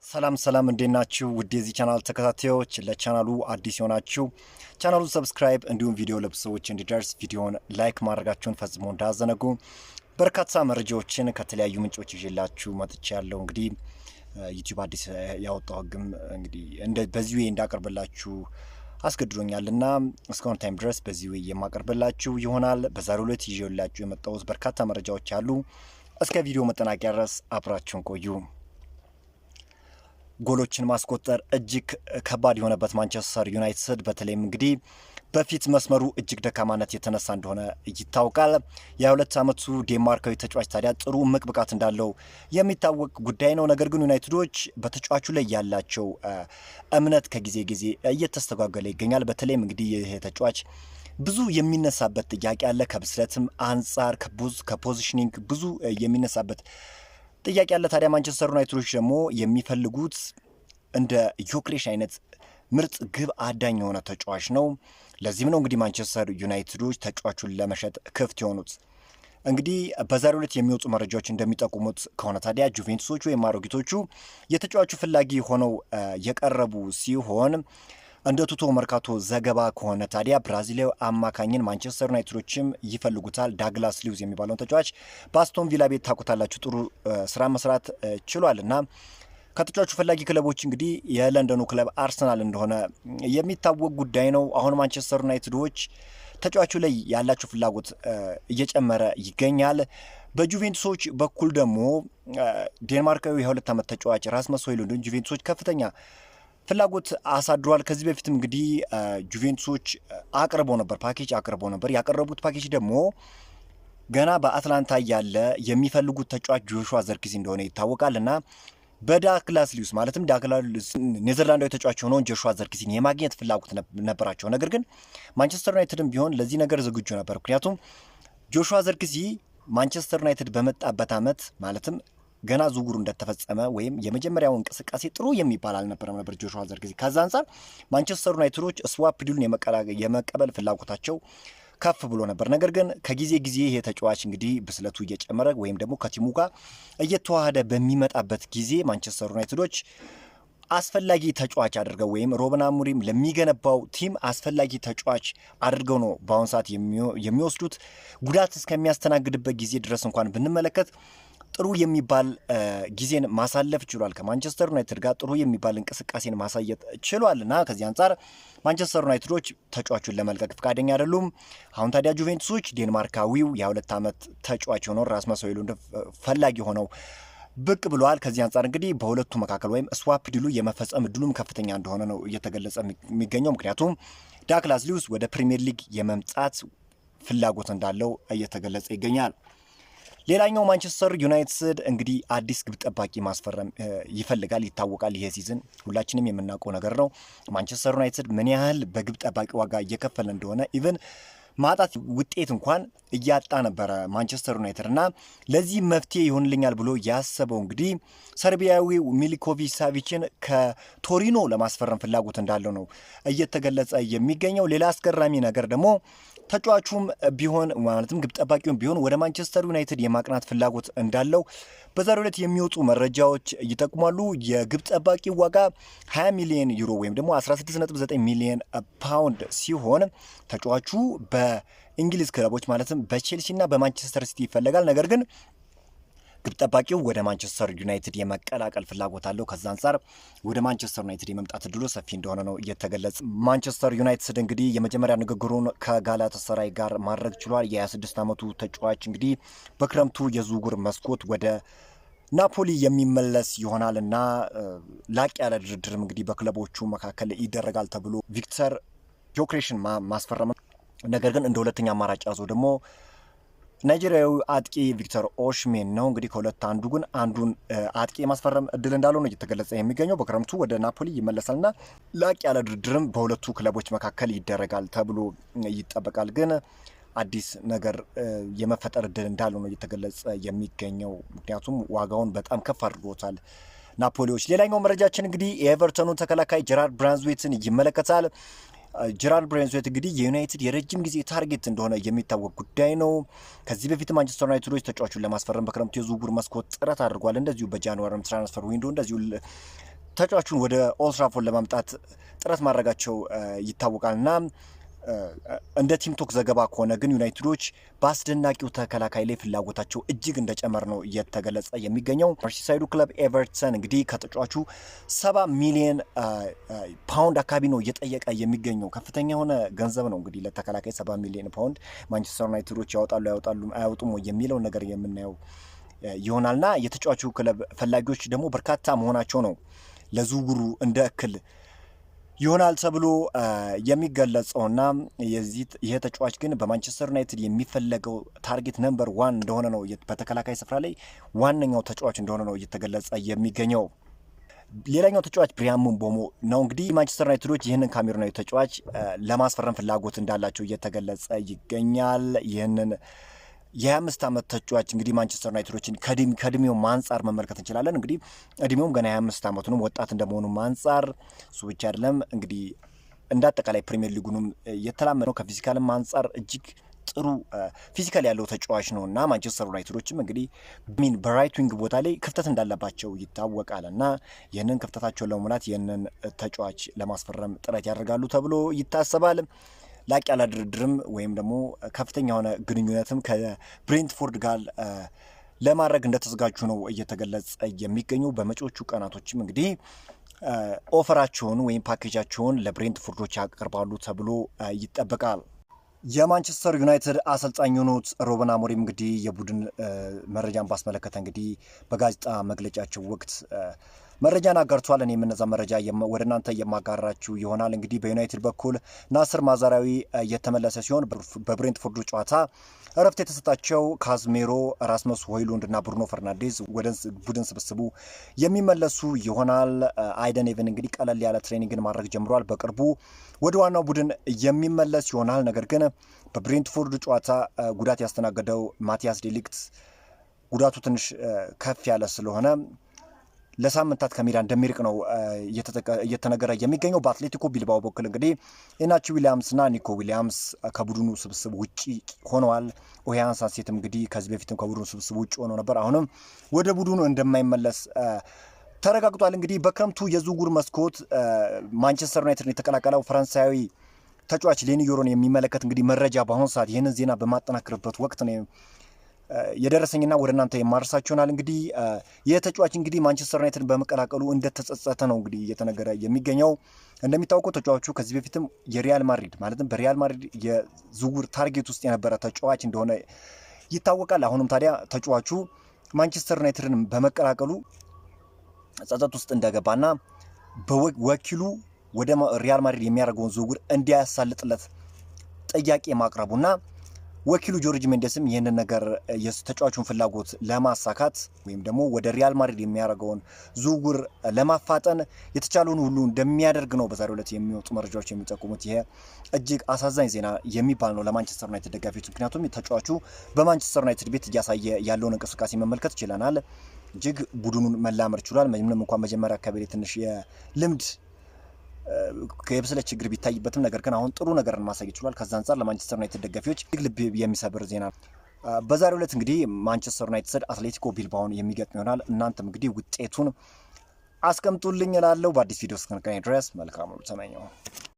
ሰላም እንዴት ናችሁ? ውድ የዚህ ቻናል ተከታታዮች፣ ለቻናሉ አዲስ የሆናችሁ ቻናሉን ሰብስክራይብ እንዲሁም ቪዲዮ ለብዙዎች እንዲደርስ ቪዲዮውን ላይክ ማድረጋችሁን ፈጽሞ እንዳዘነጉ። በርካታ መረጃዎችን ከተለያዩ ምንጮች ይዤላችሁ መጥቻለሁ። እንግዲህ ዩቲዩብ አዲስ ያወጣው ህግም እንግዲህ በዚህ ወይ እንዳቀርብላችሁ አስገድዶኛልና እስካሁን ታይም ድረስ በዚህ ወይ የማቀርብላችሁ ይሆናል። በዛሬው ዕለት ይዤላችሁ የመጣሁት በርካታ መረጃዎች አሉ። እስከ ቪዲዮ መጠናቀቂያ ድረስ አብራችሁን ቆዩ። ጎሎችን ማስቆጠር እጅግ ከባድ የሆነበት ማንቸስተር ዩናይትድ በተለይም እንግዲህ በፊት መስመሩ እጅግ ደካማነት የተነሳ እንደሆነ ይታወቃል። የ22 ዓመቱ ዴንማርካዊ ተጫዋች ታዲያ ጥሩ እምቅ ብቃት እንዳለው የሚታወቅ ጉዳይ ነው። ነገር ግን ዩናይትዶች በተጫዋቹ ላይ ያላቸው እምነት ከጊዜ ጊዜ እየተስተጓገለ ይገኛል። በተለይም እንግዲህ ይህ ተጫዋች ብዙ የሚነሳበት ጥያቄ አለ። ከብስለትም አንጻር ከፖዚሽኒንግ ብዙ የሚነሳበት ጥያቄ ያለ። ታዲያ ማንቸስተር ዩናይትዶች ደግሞ የሚፈልጉት እንደ ዮክሬሽ አይነት ምርጥ ግብ አዳኝ የሆነ ተጫዋች ነው። ለዚህም ነው እንግዲህ ማንቸስተር ዩናይትዶች ተጫዋቹን ለመሸጥ ክፍት የሆኑት። እንግዲህ በዛሬው ዕለት የሚወጡ መረጃዎች እንደሚጠቁሙት ከሆነ ታዲያ ጁቬንቱሶቹ ወይም አሮጊቶቹ የተጫዋቹ ፈላጊ ሆነው የቀረቡ ሲሆን እንደ ቱቶ መርካቶ ዘገባ ከሆነ ታዲያ ብራዚላዊ አማካኝን ማንቸስተር ዩናይትዶችም ይፈልጉታል። ዳግላስ ሉዊዝ የሚባለውን ተጫዋች በአስቶን ቪላ ቤት ታውቁታላችሁ፣ ጥሩ ስራ መስራት ችሏል እና ከተጫዋቹ ፈላጊ ክለቦች እንግዲህ የለንደኑ ክለብ አርሰናል እንደሆነ የሚታወቅ ጉዳይ ነው። አሁን ማንቸስተር ዩናይትዶች ተጫዋቹ ላይ ያላቸው ፍላጎት እየጨመረ ይገኛል። በጁቬንቱሶች በኩል ደግሞ ዴንማርካዊ የ22 ዓመት ተጫዋች ራስመስ ሆይሉንድን ጁቬንቱሶች ከፍተኛ ፍላጎት አሳድሯል። ከዚህ በፊትም እንግዲህ ጁቬንቱሶች ፓኬጅ አቅርበው ነበር። ያቀረቡት ፓኬጅ ደግሞ ገና በአትላንታ ያለ የሚፈልጉት ተጫዋች ጆሹዋ ዘርክዚ እንደሆነ ይታወቃል እና በዳግላስ ሉዊዝ ማለትም ኔዘርላንዳዊ ተጫዋች የሆነውን ጆሹዋ ዘርክዚን የማግኘት ፍላጎት ነበራቸው። ነገር ግን ማንቸስተር ዩናይትድም ቢሆን ለዚህ ነገር ዝግጁ ነበር። ምክንያቱም ጆሹዋ ዘርክዚ ማንቸስተር ዩናይትድ በመጣበት ዓመት ማለትም ገና ዝውውሩ እንደተፈጸመ ወይም የመጀመሪያው እንቅስቃሴ ጥሩ የሚባል አልነበረም ነበር ጆሹዋ ዘርክዚ። ከዛ አንጻር ማንቸስተር ዩናይትዶች ስዋፕ ዲሉን የመቀበል ፍላጎታቸው ከፍ ብሎ ነበር። ነገር ግን ከጊዜ ጊዜ ይሄ ተጫዋች እንግዲህ ብስለቱ እየጨመረ ወይም ደግሞ ከቲሙ ጋር እየተዋሃደ በሚመጣበት ጊዜ ማንቸስተር ዩናይትዶች አስፈላጊ ተጫዋች አድርገው ወይም ሩበን አሞሪም ለሚገነባው ቲም አስፈላጊ ተጫዋች አድርገው ነው በአሁኑ ሰዓት የሚወስዱት። ጉዳት እስከሚያስተናግድበት ጊዜ ድረስ እንኳን ብንመለከት ጥሩ የሚባል ጊዜን ማሳለፍ ችሏል። ከማንቸስተር ዩናይትድ ጋር ጥሩ የሚባል እንቅስቃሴን ማሳየት ችሏል እና ከዚህ አንጻር ማንቸስተር ዩናይትዶች ተጫዋቹን ለመልቀቅ ፈቃደኛ አይደሉም። አሁን ታዲያ ጁቬንቱሶች ዴንማርካዊው የ22 ዓመት ተጫዋች የሆነው ራስመስ ሆይሉንድ ፈላጊ ሆነው ብቅ ብለዋል። ከዚህ አንጻር እንግዲህ በሁለቱ መካከል ወይም ስዋፕ ዲሉ የመፈጸም እድሉም ከፍተኛ እንደሆነ ነው እየተገለጸ የሚገኘው። ምክንያቱም ዳግላስ ሉዊዝ ወደ ፕሪሚየር ሊግ የመምጣት ፍላጎት እንዳለው እየተገለጸ ይገኛል። ሌላኛው ማንቸስተር ዩናይትድ እንግዲህ አዲስ ግብ ጠባቂ ማስፈረም ይፈልጋል፣ ይታወቃል። ይሄ ሲዝን ሁላችንም የምናውቀው ነገር ነው። ማንቸስተር ዩናይትድ ምን ያህል በግብ ጠባቂ ዋጋ እየከፈለ እንደሆነ ኢቨን ማጣት ውጤት እንኳን እያጣ ነበረ ማንቸስተር ዩናይትድ እና ለዚህ መፍትሄ ይሆንልኛል ብሎ ያሰበው እንግዲህ ሰርቢያዊው ሚሊኮቪች ሳቪችን ከቶሪኖ ለማስፈረም ፍላጎት እንዳለው ነው እየተገለጸ የሚገኘው። ሌላ አስገራሚ ነገር ደግሞ ተጫዋቹም ቢሆን ማለትም ግብ ጠባቂውም ቢሆን ወደ ማንቸስተር ዩናይትድ የማቅናት ፍላጎት እንዳለው በዛሬው ዕለት የሚወጡ መረጃዎች ይጠቁማሉ። የግብ ጠባቂ ዋጋ 20 ሚሊዮን ዩሮ ወይም ደግሞ 16.9 ሚሊዮን ፓውንድ ሲሆን ተጫዋቹ በእንግሊዝ ክለቦች ማለትም በቼልሲና በማንቸስተር ሲቲ ይፈለጋል። ነገር ግን ግብ ጠባቂው ወደ ማንቸስተር ዩናይትድ የመቀላቀል ፍላጎት አለው። ከዛ አንጻር ወደ ማንቸስተር ዩናይትድ የመምጣት እድሉ ሰፊ እንደሆነ ነው እየተገለጸ። ማንቸስተር ዩናይትድ እንግዲህ የመጀመሪያ ንግግሩን ከጋላታሳራይ ጋር ማድረግ ችሏል። የ26 ዓመቱ ተጫዋች እንግዲህ በክረምቱ የዝውውር መስኮት ወደ ናፖሊ የሚመለስ ይሆናል እና ላቅ ያለ ድርድርም እንግዲህ በክለቦቹ መካከል ይደረጋል ተብሎ ቪክተር ዮክሬሽን ማስፈረም፣ ነገር ግን እንደ ሁለተኛ አማራጭ ያዘው ደግሞ ናይጄሪያዊ አጥቂ ቪክተር ኦሽሜን ነው። እንግዲህ ከሁለት አንዱን አጥቂ የማስፈረም እድል እንዳለው ነው እየተገለጸ የሚገኘው። በክረምቱ ወደ ናፖሊ ይመለሳልና ላቅ ያለ ድርድርም በሁለቱ ክለቦች መካከል ይደረጋል ተብሎ ይጠበቃል። ግን አዲስ ነገር የመፈጠር እድል እንዳለው ነው እየተገለጸ የሚገኘው። ምክንያቱም ዋጋውን በጣም ከፍ አድርጎታል ናፖሊዎች። ሌላኛው መረጃችን እንግዲህ የኤቨርተኑ ተከላካይ ጀራርድ ብራንዝዌትን ይመለከታል። ጀራርድ ብሬንዝዌት እንግዲህ የዩናይትድ የረጅም ጊዜ ታርጌት እንደሆነ የሚታወቅ ጉዳይ ነው። ከዚህ በፊት ማንቸስተር ዩናይትዶች ተጫዋቹን ለማስፈረም በክረምቱ የዝውውር መስኮት ጥረት አድርጓል። እንደዚሁ በጃንዋሪም ትራንስፈር ዊንዶ እንደዚሁ ተጫዋቹን ወደ ኦልድ ትራፎርድ ለማምጣት ጥረት ማድረጋቸው ይታወቃልና እንደ ቲምቶክ ዘገባ ከሆነ ግን ዩናይትዶች በአስደናቂው ተከላካይ ላይ ፍላጎታቸው እጅግ እንደጨመረ ነው እየተገለጸ የሚገኘው። መርሲሳይዱ ክለብ ኤቨርተን እንግዲህ ከተጫዋቹ 70 ሚሊዮን ፓውንድ አካባቢ ነው እየጠየቀ የሚገኘው። ከፍተኛ የሆነ ገንዘብ ነው እንግዲህ ለተከላካይ 70 ሚሊዮን ፓውንድ። ማንቸስተር ዩናይትዶች ያወጣሉ አያወጡም የሚለው ነገር የምናየው ይሆናልና የተጫዋቹ ክለብ ፈላጊዎች ደግሞ በርካታ መሆናቸው ነው ለዝውውሩ እንደ እክል ይሆናል ተብሎ የሚገለጸውና ይሄ ተጫዋች ግን በማንቸስተር ዩናይትድ የሚፈለገው ታርጌት ነምበር 1 እንደሆነ ነው። በተከላካይ ስፍራ ላይ ዋነኛው ተጫዋች እንደሆነ ነው እየተገለጸ የሚገኘው። ሌላኛው ተጫዋች ብሪያን ምቦሞ ነው። እንግዲህ ማንቸስተር ዩናይትዶች ይህንን ካሜሩናዊ ተጫዋች ለማስፈረም ፍላጎት እንዳላቸው እየተገለጸ ይገኛል። ይህንን የ25 ዓመት ተጫዋች እንግዲህ ማንቸስተር ዩናይትዶችን ከእድሜው አንጻር መመልከት እንችላለን። እንግዲህ እድሜውም ገና 25 ዓመቱንም ወጣት እንደመሆኑ አንጻር እሱ ብቻ አይደለም እንግዲህ እንደ አጠቃላይ ፕሪሚየር ሊጉንም የተላመደው ከፊዚካልም አንጻር እጅግ ጥሩ ፊዚካል ያለው ተጫዋች ነው እና ማንቸስተር ዩናይትዶችም እንግዲህ በራይት ዊንግ ቦታ ላይ ክፍተት እንዳለባቸው ይታወቃል እና ይህንን ክፍተታቸውን ለመሙላት ይህንን ተጫዋች ለማስፈረም ጥረት ያደርጋሉ ተብሎ ይታሰባል። ላቅ ያለ ድርድርም ወይም ደግሞ ከፍተኛ የሆነ ግንኙነትም ከብሬንትፎርድ ጋር ለማድረግ እንደተዘጋጁ ነው እየተገለጸ የሚገኙ። በመጪዎቹ ቀናቶችም እንግዲህ ኦፈራቸውን ወይም ፓኬጃቸውን ለብሬንትፎርዶች ያቀርባሉ ተብሎ ይጠበቃል። የማንቸስተር ዩናይትድ አሰልጣኝ የሆኑት ሩበን አሞሪም እንግዲህ የቡድን መረጃን ባስመለከተ እንግዲህ በጋዜጣ መግለጫቸው ወቅት መረጃን አጋርቷል። እኔ የምነዛ መረጃ ወደ እናንተ የማጋራችሁ ይሆናል። እንግዲህ በዩናይትድ በኩል ናስር ማዛራዊ የተመለሰ ሲሆን በብሬንትፎርዱ ጨዋታ እረፍት የተሰጣቸው ካዝሜሮ፣ ራስመስ ሆይሉንድ እና ብሩኖ ፈርናንዴዝ ወደ ቡድን ስብስቡ የሚመለሱ ይሆናል። አይደን ኤቨን እንግዲህ ቀለል ያለ ትሬኒንግን ማድረግ ጀምሯል። በቅርቡ ወደ ዋናው ቡድን የሚመለስ ይሆናል። ነገር ግን በብሬንትፎርዱ ጨዋታ ጉዳት ያስተናገደው ማቲያስ ዴሊክት ጉዳቱ ትንሽ ከፍ ያለ ስለሆነ ለሳምንታት ከሜዳ እንደሚርቅ ነው እየተነገረ የሚገኘው። በአትሌቲኮ ቢልባኦ በኩል እንግዲህ ኢናቺ ዊሊያምስና ኒኮ ዊሊያምስ ከቡድኑ ስብስብ ውጪ ሆነዋል። ኦያን ሳንሴትም እንግዲህ ከዚህ በፊትም ከቡድኑ ስብስብ ውጭ ሆኖ ነበር። አሁንም ወደ ቡድኑ እንደማይመለስ ተረጋግጧል። እንግዲህ በክረምቱ የዝውውር መስኮት ማንቸስተር ዩናይትድን የተቀላቀለው ፈረንሳዊ ተጫዋች ሌኒ ዮሮን የሚመለከት እንግዲህ መረጃ በአሁኑ ሰዓት ይህንን ዜና በማጠናክርበት ወቅት ነው የደረሰኝና ወደ እናንተ የማርሳችሁናል። እንግዲህ የተጫዋች እንግዲህ ማንቸስተር ዩናይትድ በመቀላቀሉ እንደተጸጸተ ነው እንግዲህ እየተነገረ የሚገኘው። እንደሚታወቀው ተጫዋቹ ከዚህ በፊትም የሪያል ማድሪድ ማለትም በሪያል ማድሪድ የዝውውር ታርጌት ውስጥ የነበረ ተጫዋች እንደሆነ ይታወቃል። አሁንም ታዲያ ተጫዋቹ ማንቸስተር ዩናይትድን በመቀላቀሉ ጸጸት ውስጥ እንደገባና በወኪሉ ወደ ሪያል ማድሪድ የሚያደርገውን ዝውውር እንዲያሳልጥለት ጥያቄ ማቅረቡና ወኪሉ ጆርጅ ሜንዴስም ይህንን ነገር የተጫዋቹን ፍላጎት ለማሳካት ወይም ደግሞ ወደ ሪያል ማድሪድ የሚያደርገውን ዝውውር ለማፋጠን የተቻለውን ሁሉ እንደሚያደርግ ነው በዛሬው ዕለት የሚወጡ መረጃዎች የሚጠቁሙት። ይሄ እጅግ አሳዛኝ ዜና የሚባል ነው ለማንቸስተር ዩናይትድ ደጋፊዎች። ምክንያቱም ተጫዋቹ በማንቸስተር ዩናይትድ ቤት እያሳየ ያለውን እንቅስቃሴ መመልከት ችለናል። እጅግ ቡድኑን መላመድ ችሏል። ምንም እንኳን መጀመሪያ አካባቢ ትንሽ የልምድ ከየብስለት ችግር ቢታይበትም ነገር ግን አሁን ጥሩ ነገርን ማሳየት ችሏል። ከዛ አንጻር ለማንቸስተር ዩናይትድ ደጋፊዎች ልብ የሚሰብር ዜና። በዛሬው ዕለት እንግዲህ ማንቸስተር ዩናይትድ አትሌቲኮ ቢልባኦን የሚገጥም ይሆናል። እናንተም እንግዲህ ውጤቱን አስቀምጡልኝ እላለሁ። በአዲስ ቪዲዮ እስክንገናኝ ድረስ መልካም ተመኘው።